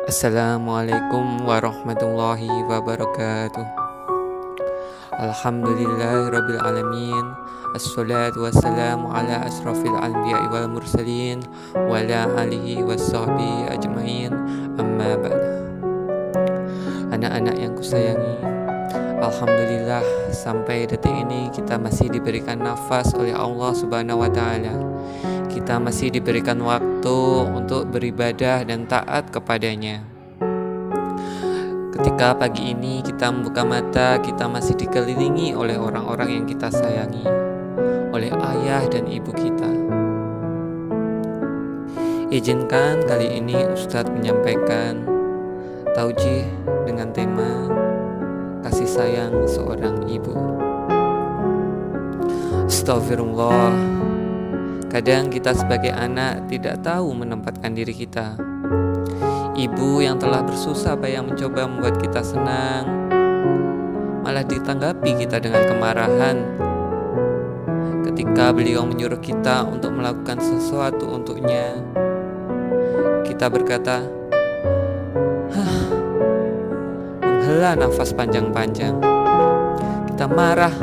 Assalamualaikum warahmatullahi wabarakatuh. Alhamdulillahirabbil alamin. Assalatu wassalamu ala asrafil anbiya'i wal mursalin wa ala alihi wassahbihi ajmain. Amma ba'd. Anak-anak yang kusayangi, alhamdulillah sampai detik ini kita masih diberikan nafas oleh Allah Subhanahu wa taala. Kita masih diberikan waktu untuk beribadah dan taat kepadanya. Ketika pagi ini kita membuka mata, kita masih dikelilingi oleh orang-orang yang kita sayangi, oleh ayah dan ibu kita. Izinkan kali ini Ustadz menyampaikan taujih dengan tema kasih sayang seorang ibu. Astagfirullah. Kadang kita sebagai anak tidak tahu menempatkan diri kita. Ibu yang telah bersusah payah mencoba membuat kita senang, malah ditanggapi kita dengan kemarahan. Ketika beliau menyuruh kita untuk melakukan sesuatu untuknya, kita berkata, menghela nafas panjang-panjang. Kita marah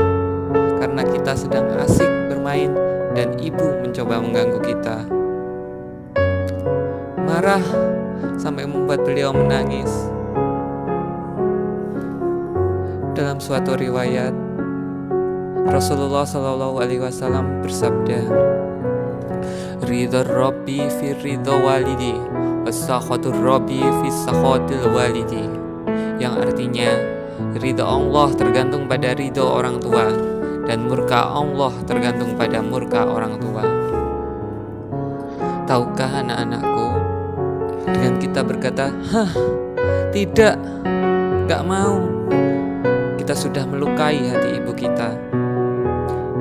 karena kita sedang asik bermain dan ibu mencoba mengganggu kita. Marah sampai membuat beliau menangis. Dalam suatu riwayat, Rasulullah SAW bersabda, "Ridha Rabbi fi ridha walidi, wasakhatur Rabbi fi sakhatil walidi." Yang artinya, ridha Allah tergantung pada ridha orang tua, dan murka Allah tergantung pada murka orang tua. Tahukah anak-anakku, dengan kita berkata, tidak, gak mau, kita sudah melukai hati ibu kita.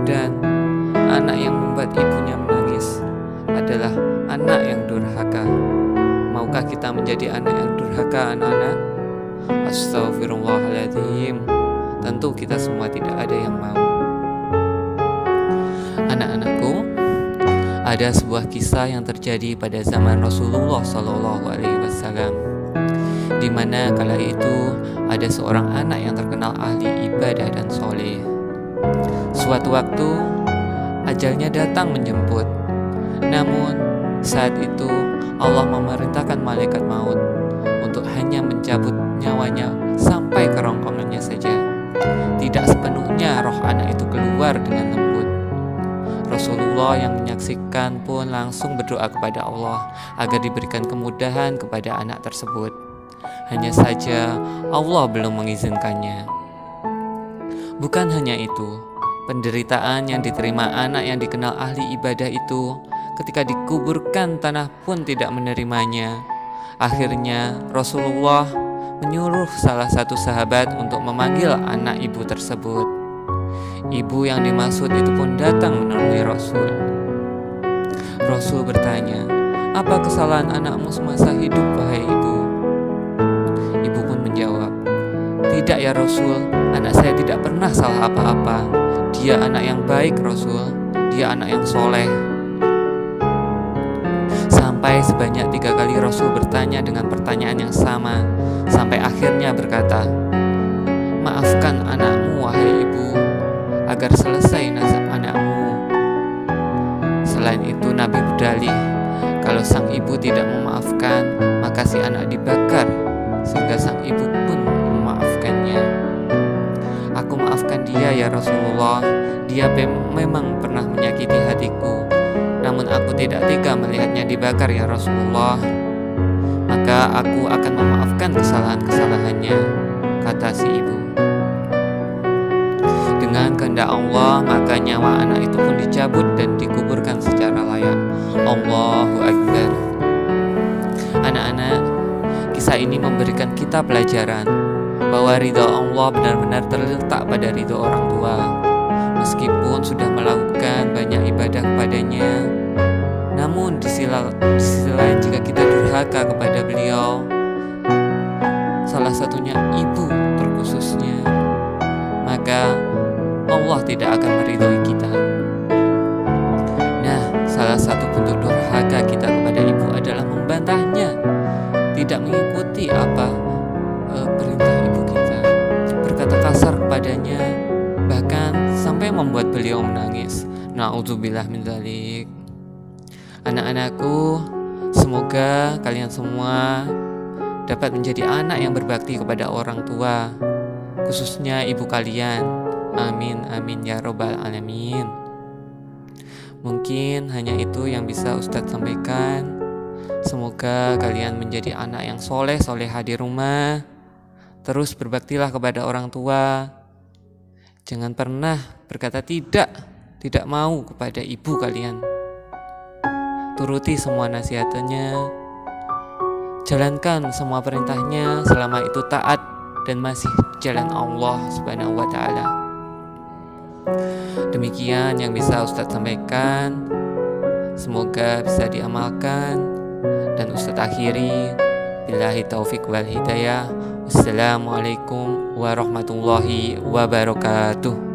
Dan anak yang membuat ibunya menangis adalah anak yang durhaka. Maukah kita menjadi anak yang durhaka, anak-anak? Astagfirullahaladzim. Tentu kita semua tidak ada yang mau. Anak-anakku, ada sebuah kisah yang terjadi pada zaman Rasulullah SAW, di mana kala itu ada seorang anak yang terkenal ahli ibadah dan soleh. Suatu waktu ajalnya datang menjemput. Namun saat itu Allah memerintahkan malaikat maut untuk hanya mencabut nyawanya sampai kerongkongannya saja. Tidak sepenuhnya roh anak itu keluar dengan lembut. Rasulullah yang menyaksikan pun langsung berdoa kepada Allah agar diberikan kemudahan kepada anak tersebut. Hanya saja Allah belum mengizinkannya. Bukan hanya itu, penderitaan yang diterima anak yang dikenal ahli ibadah itu ketika dikuburkan tanah pun tidak menerimanya. Akhirnya Rasulullah menyuruh salah satu sahabat untuk memanggil anak ibu tersebut. Ibu yang dimaksud itu pun datang menemui Rasul. Rasul bertanya, "Apa kesalahan anakmu semasa hidup, wahai ibu?" Ibu pun menjawab, "Tidak ya Rasul, anak saya tidak pernah salah apa-apa. Dia anak yang baik Rasul, dia anak yang soleh." Sampai sebanyak 3 kali Rasul bertanya dengan pertanyaan yang sama, sampai akhirnya berkata, "Maafkan anakmu, wahai ibu, agar selesai nasab anakmu." Selain itu Nabi berdalih, kalau sang ibu tidak memaafkan, maka si anak dibakar, sehingga sang ibu pun memaafkannya. "Aku maafkan dia ya Rasulullah, dia memang pernah menyakiti hatiku, namun aku tidak tega melihatnya dibakar ya Rasulullah. Maka aku akan memaafkan kesalahan-kesalahannya," kata si ibu. Dengan kehendak Allah, maka nyawa anak itu pun dicabut dan dikuburkan secara layak. Allahu Akbar. Anak-anak, kisah ini memberikan kita pelajaran bahwa ridha Allah benar-benar terletak pada ridha orang tua. Meskipun sudah melakukan banyak ibadah kepadanya, namun di sisi lain jika kita durhaka kepada beliau, salah satunya ibu terkhususnya, maka Allah tidak akan meridhoi kita. Nah, salah satu bentuk durhaka kita kepada ibu adalah membantahnya, tidak mengikuti sampai membuat beliau menangis. Na'udzubillah min dzalik. Anak-anakku, semoga kalian semua dapat menjadi anak yang berbakti kepada orang tua, khususnya ibu kalian. Amin, amin ya robbal alamin. Mungkin hanya itu yang bisa Ustadz sampaikan. Semoga kalian menjadi anak yang soleh-soleha di rumah. Terus berbaktilah kepada orang tua. Jangan pernah berkata tidak mau kepada ibu kalian. Turuti semua nasihatnya. Jalankan semua perintahnya selama itu taat dan masih jalan Allah Subhanahu wa ta'ala. Demikian yang bisa Ustadz sampaikan. Semoga bisa diamalkan. Dan Ustadz akhiri, billahi taufik wal hidayah. Wassalamualaikum warahmatullahi wabarakatuh.